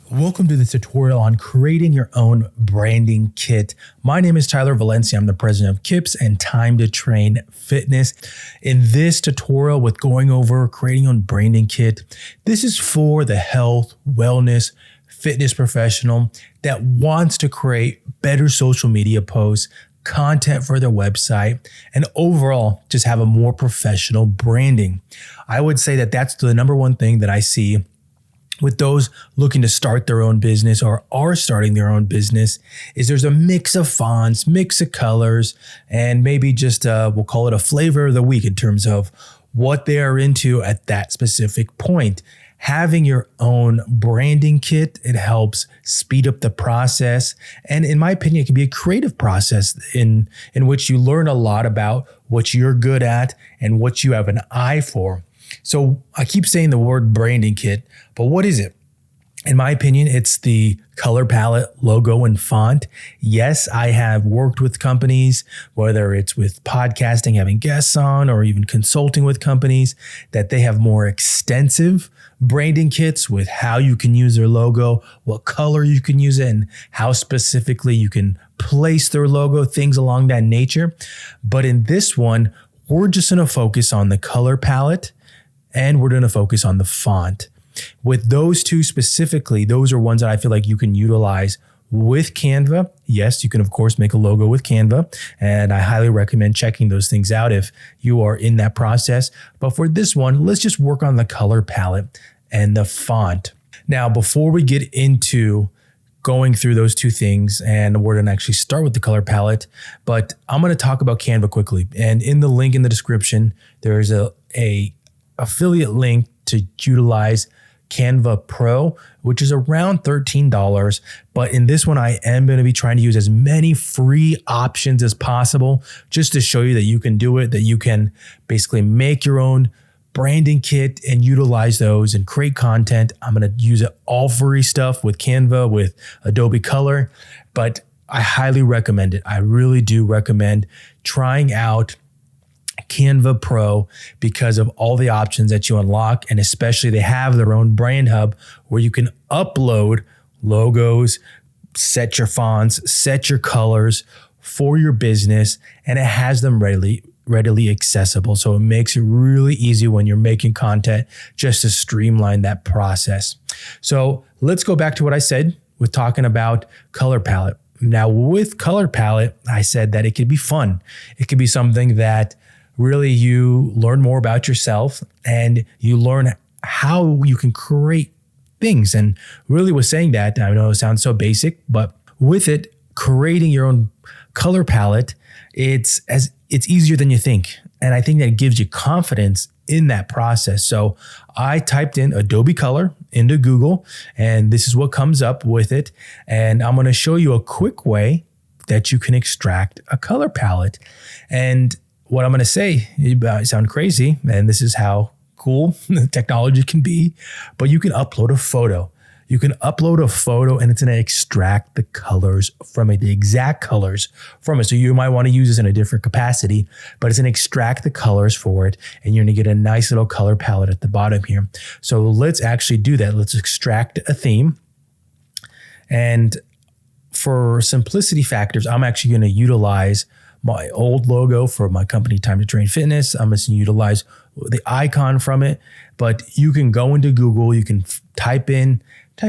Welcome to this tutorial on creating your own branding kit. My name is Tyler Valencia. I'm the president of KIPS and Time to Train Fitness. In this tutorial with going over creating your own branding kit, this is for the health, wellness, fitness professional that wants to create better social media posts, content for their website, and overall just have a more professional branding. I would say that that's the number one thing that I see with those looking to start their own business or are starting their own business is there's a mix of fonts, mix of colors, and maybe just we'll call it a flavor of the week in terms of what they are into at that specific point. Having your own branding kit, it helps speed up the process. And in my opinion, it can be a creative process in which you learn a lot about what you're good at and what you have an eye for. So I keep saying the word branding kit, but what is it? In my opinion, it's the color palette, logo, and font. Yes, I have worked with companies, whether it's with podcasting, having guests on, or even consulting with companies, that they have more extensive branding kits with how you can use their logo, what color you can use it, and how specifically you can place their logo, things along that nature. But in this one, we're just going to focus on the color palette, and we're going to focus on the font. With those two specifically, those are ones that I feel like you can utilize with Canva. Yes, you can, of course, make a logo with Canva, and I highly recommend checking those things out if you are in that process. But for this one, let's just work on the color palette and the font. Now, before we get into going through those two things, and we're going to actually start with the color palette, but I'm going to talk about Canva quickly. And in the link in the description, there's a affiliate link to utilize Canva Pro, which is around $13. But in this one, I am going to be trying to use as many free options as possible just to show you that you can do it, that you can basically make your own branding kit and utilize those and create content. I'm going to use it all free stuff with Canva, with Adobe Color, but I highly recommend it. I really do recommend trying out Canva Pro because of all the options that you unlock, and especially they have their own brand hub where you can upload logos, set your fonts, set your colors for your business, and it has them readily accessible. So it makes it really easy when you're making content just to streamline that process. So let's go back to what I said with talking about color palette. Now with color palette, I said that it could be fun. It could be something that really you learn more about yourself and you learn how you can create things. And really was saying that, I know it sounds so basic, but with it, creating your own color palette, it's easier than you think. And I think that it gives you confidence in that process. So I typed in Adobe Color into Google, and this is what comes up with it. And I'm going to show you a quick way that you can extract a color palette. And what I'm going to say, it might sound crazy, and this is how cool the technology can be, but you can upload a photo. You can upload a photo and it's going to extract the colors from it, the exact colors from it. So you might want to use this in a different capacity, but it's going to extract the colors for it, and you're going to get a nice little color palette at the bottom here. So let's actually do that. Let's extract a theme. And for simplicity factors, I'm actually going to utilize my old logo for my company, Time to Train Fitness. I'm going to utilize the icon from it, but you can go into Google, you can type in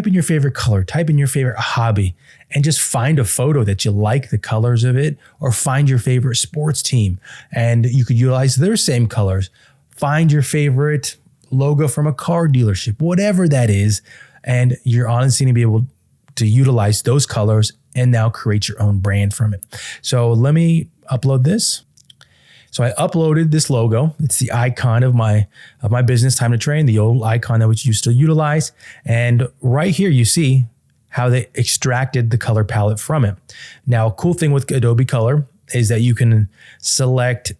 your favorite color, type in your favorite hobby, and just find a photo that you like the colors of it, or find your favorite sports team and you could utilize their same colors. Find your favorite logo from a car dealership, whatever that is, and you're honestly going to be able to utilize those colors and now create your own brand from it. So let me upload this. So I uploaded this logo. It's the icon of my business, Time to Train, the old icon that we used to utilize. And right here, you see how they extracted the color palette from it. Now, a cool thing with Adobe Color is that you can select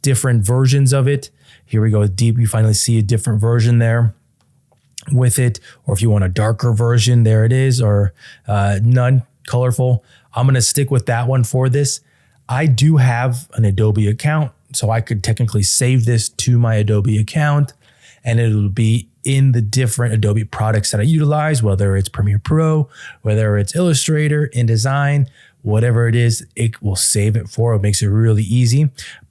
different versions of it. Here we go, deep. You finally see a different version there with it. Or if you want a darker version, there it is, or none, colorful. I'm going to stick with that one for this. I do have an Adobe account, so I could technically save this to my Adobe account. and it'll be in the different Adobe products that I utilize, whether it's Premiere Pro, whether it's Illustrator, InDesign, whatever it is, it will save it for. It makes it really easy.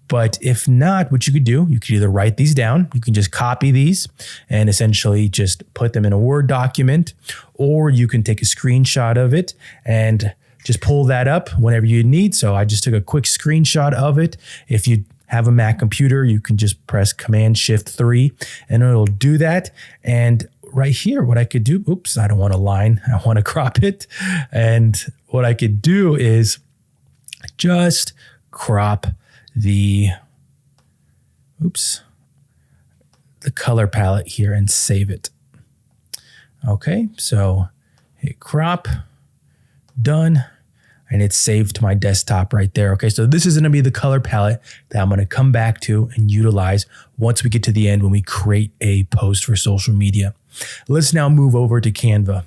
But if not, what you could do, you could either write these down, you can just copy these and essentially just put them in a Word document, or you can take a screenshot of it and just pull that up whenever you need. So I just took a quick screenshot of it. If you have a Mac computer, you can just press Command-Shift-3 and it'll do that. And right here, what I could do, oops, I don't want a line, I want to crop it. And what I could do is just crop the color palette here and save it. Okay, so hit crop, done, and it's saved to my desktop right there. Okay, so this is gonna be the color palette that I'm gonna come back to and utilize once we get to the end when we create a post for social media. Let's now move over to Canva.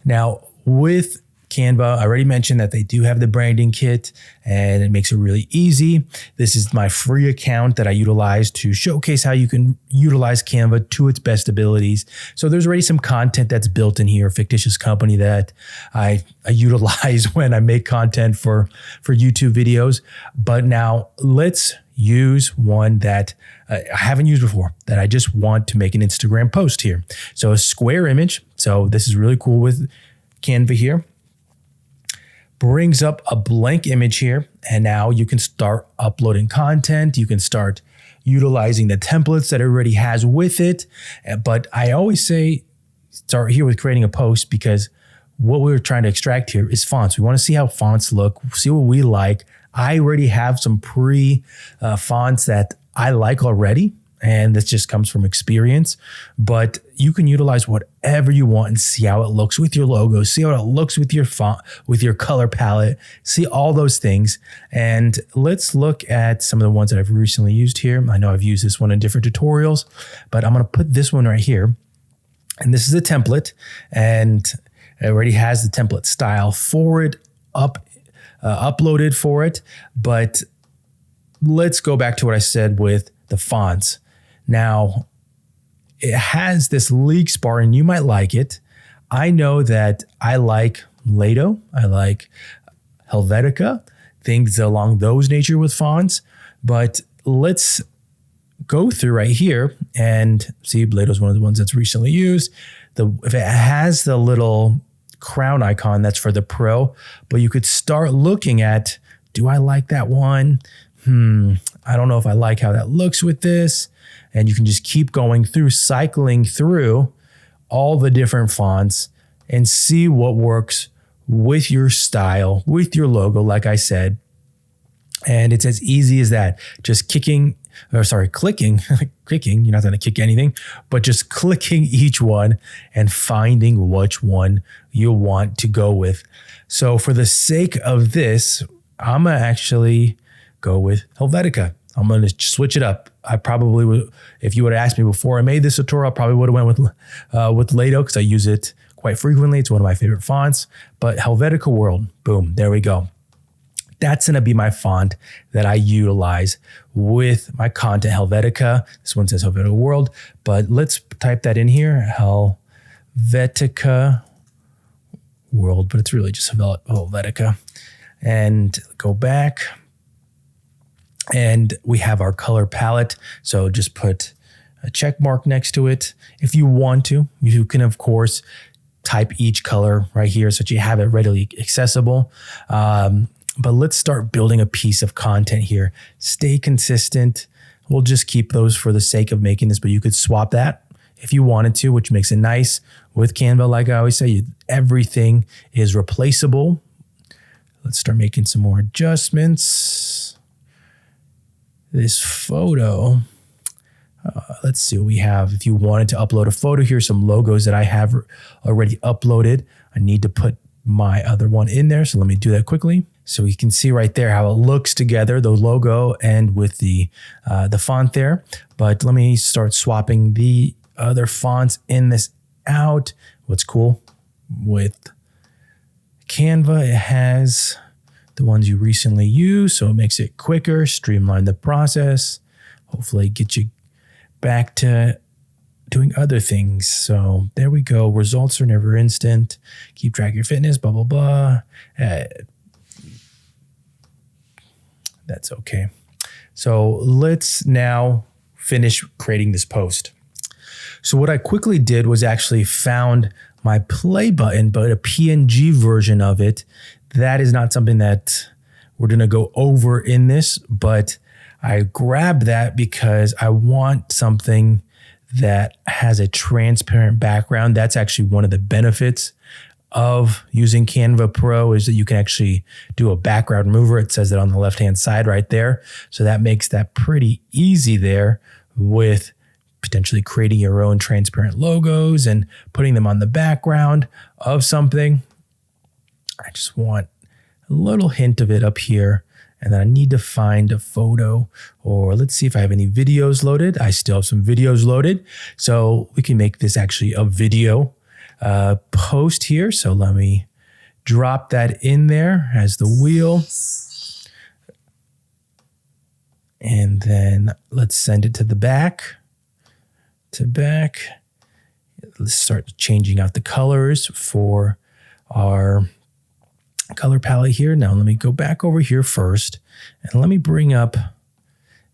Now with Canva, I already mentioned that they do have the branding kit and it makes it really easy. This is my free account that I utilize to showcase how you can utilize Canva to its best abilities. So there's already some content that's built in here, a fictitious company that I utilize when I make content for YouTube videos. But now let's use one that I haven't used before, that I just want to make an Instagram post here. So a square image. So this is really cool with Canva here. Brings up a blank image here, and now you can start uploading content. You can start utilizing the templates that it already has with it. But I always say start here with creating a post, because what we're trying to extract here is fonts. We want to see how fonts look, see what we like. I already have some fonts that I like already, and this just comes from experience. But you can utilize whatever you want and see how it looks with your logo, see how it looks with your font, with your color palette, see all those things. And let's look at some of the ones that I've recently used here. I know I've used this one in different tutorials, but I'm going to put this one right here. And this is a template, and it already has the template style for it uploaded for it. But let's go back to what I said with the fonts. Now, it has this leaks bar, and you might like it. I know that I like Lato, I like Helvetica, things along those nature with fonts. But let's go through right here and see. Lato's one of the ones that's recently used. If it has the little crown icon, that's for the Pro. But you could start looking at, do I like that one? I don't know if I like how that looks with this. And you can just keep going through, cycling through all the different fonts and see what works with your style, with your logo, like I said. And it's as easy as that. Just clicking, you're not going to kick anything, but just clicking each one and finding which one you want to go with. So for the sake of this, I'm going to actually go with Helvetica. I'm going to switch it up. I probably would, if you would have asked me before I made this tutorial, I probably would have went with Lato, because I use it quite frequently. It's one of my favorite fonts. But Helvetica World, boom, there we go. That's going to be my font that I utilize with my content, Helvetica. This one says Helvetica World, but let's type that in here, Helvetica World, but it's really just Helvetica. And go back. And we have our color palette. So just put a check mark next to it. If you want to, you can, of course, type each color right here so that you have it readily accessible. But let's start building a piece of content here. Stay consistent. We'll just keep those for the sake of making this, but you could swap that if you wanted to, which makes it nice with Canva. Like I always say, everything is replaceable. Let's start making some more adjustments. This photo, let's see what we have. If you wanted to upload a photo, here's some logos that I have already uploaded. I need to put my other one in there, so let me do that quickly. So you can see right there how it looks together, the logo and with the font there. But let me start swapping the other fonts in this out. What's cool with Canva, it has the ones you recently used, so it makes it quicker, streamline the process, hopefully get you back to doing other things. So there we go. Results are never instant. Keep track of your fitness, blah, blah, blah. That's okay. So let's now finish creating this post. So what I quickly did was actually found my play button, but a PNG version of it. That is not something that we're going to go over in this, but I grabbed that because I want something that has a transparent background. That's actually one of the benefits of using Canva Pro, is that you can actually do a background remover. It says that on the left-hand side right there. So that makes that pretty easy there with potentially creating your own transparent logos and putting them on the background of something. I just want a little hint of it up here. And then I need to find a photo, or let's see if I have any videos loaded. I still have some videos loaded. So we can make this actually a video post here. So let me drop that in there as the wheel. And then let's send it to the back. Let's start changing out the colors for our color palette here. Now let me go back over here first and let me bring up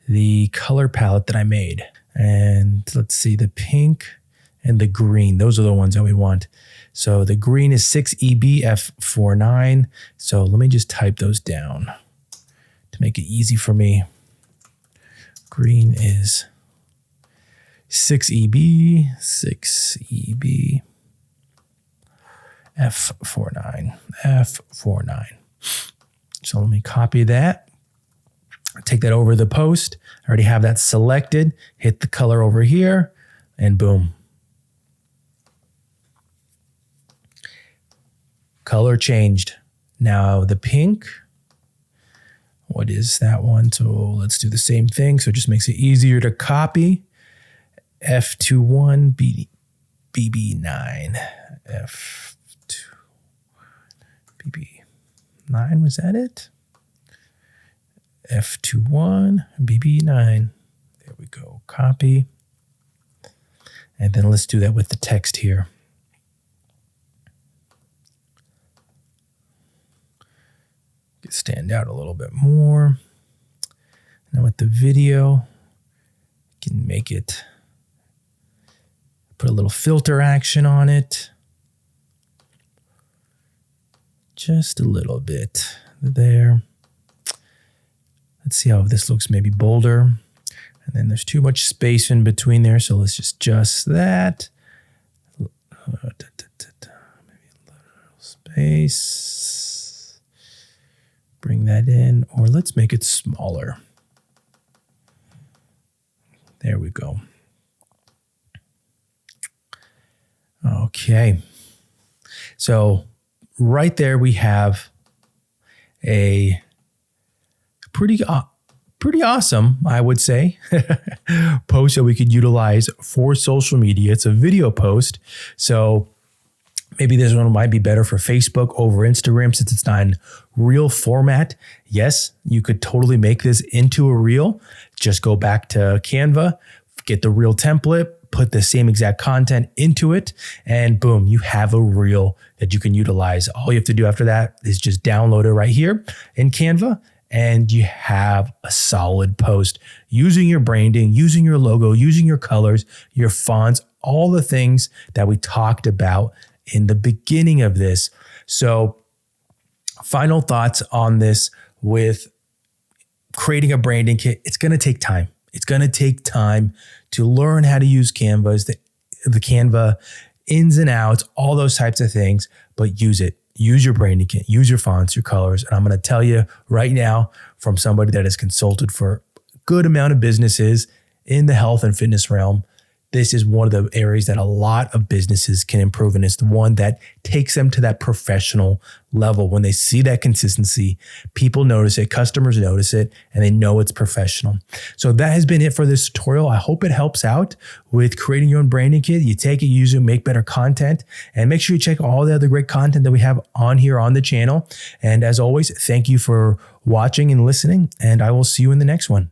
the color palette that I made. And let's see, the pink and the green, those are the ones that we want. So the green is 6EBF49. So let me just type those down to make it easy for me. Green is 6EB, 6EB. F49. So let me copy that. Take that over the post. I already have that selected. Hit the color over here and boom. Color changed. Now the pink. What is that one? So let's do the same thing. So it just makes it easier to copy. F21 BB9. F2 BB9, was that it? F21 BB9. There we go. Copy. And then let's do that with the text here. Stand out a little bit more. Now with the video, you can make it, put a little filter action on it. Just a little bit there. Let's see how this looks, maybe bolder. And then there's too much space in between there, so let's just adjust that. Maybe a little space. Bring that in, or let's make it smaller. There we go. Okay. So right there we have a pretty awesome, I would say, post that we could utilize for social media. It's a video post. So maybe this one might be better for Facebook over Instagram since it's not in reel format. Yes, you could totally make this into a reel. Just go back to Canva, get the reel template, put the same exact content into it, and boom, you have a reel that you can utilize. All you have to do after that is just download it right here in Canva, and you have a solid post using your branding, using your logo, using your colors, your fonts, all the things that we talked about in the beginning of this. So final thoughts on this with creating a branding kit. It's going to take time. It's going to take time to learn how to use Canvas, the Canva ins and outs, all those types of things, but use it. Use your branding kit, use your fonts, your colors. And I'm going to tell you right now from somebody that has consulted for a good amount of businesses in the health and fitness realm, this is one of the areas that a lot of businesses can improve. And it's the one that takes them to that professional level. When they see that consistency, people notice it, customers notice it, and they know it's professional. So that has been it for this tutorial. I hope it helps out with creating your own branding kit. You take it, use it, make better content, and make sure you check all the other great content that we have on here on the channel. And as always, thank you for watching and listening, and I will see you in the next one.